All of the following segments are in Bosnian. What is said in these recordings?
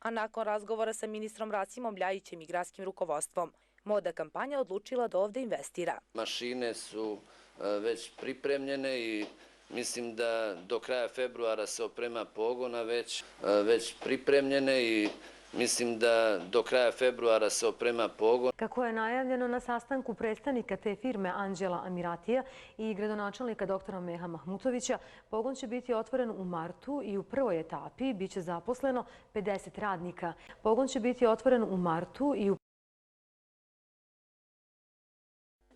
a nakon razgovora sa ministrom Rasimom Ljajićem i gradskim rukovodstvom, Moda kampanja odlučila da ovde investira. Mašine su već pripremljene i mislim da do kraja februara se oprema pogona već pripremljene i mislim da do kraja februara se oprema pogon. Kako je najavljeno na sastanku predstavnika te firme Anđela Amiratija i gradonačelnika doktora Meha Mahmutovića, pogon će biti otvoren u martu i u prvoj etapi biće zaposleno 50 radnika. Pogon će biti otvoren u martu i u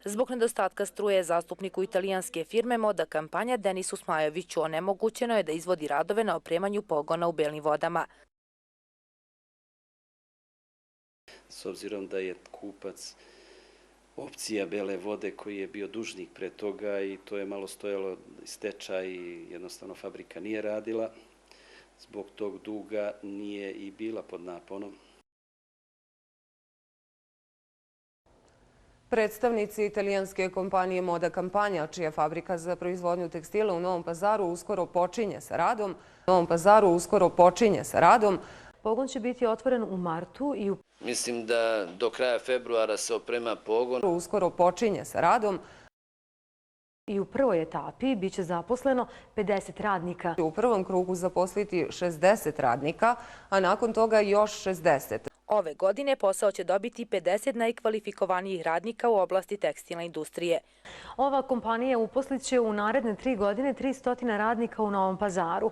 Zbog nedostatka struje zastupniku italijanske firme Moda kampanja Denisu Smajoviću onemogućeno je da izvodi radove na opremanju pogona u Belim Vodama. S obzirom da je kupac opcija Bele Vode koji je bio dužnik pre toga i to je malo stojalo stečaj i jednostavno fabrika nije radila. Zbog tog duga nije i bila pod naponom. Predstavnici italijanske kompanije Moda kampanja, čija fabrika za proizvodnju tekstila u Novom Pazaru uskoro počinje sa radom, pogon će biti otvoren u martu i u Mislim da do kraja februara se oprema pogon. I u prvoj etapi biće zaposleno 50 radnika. U prvom krugu zaposliti 60 radnika, a nakon toga još 60. Ove godine posao će dobiti 50 najkvalifikovanijih radnika u oblasti tekstilne industrije. Ova kompanija uposliće u naredne 3 godine 300 radnika u Novom Pazaru.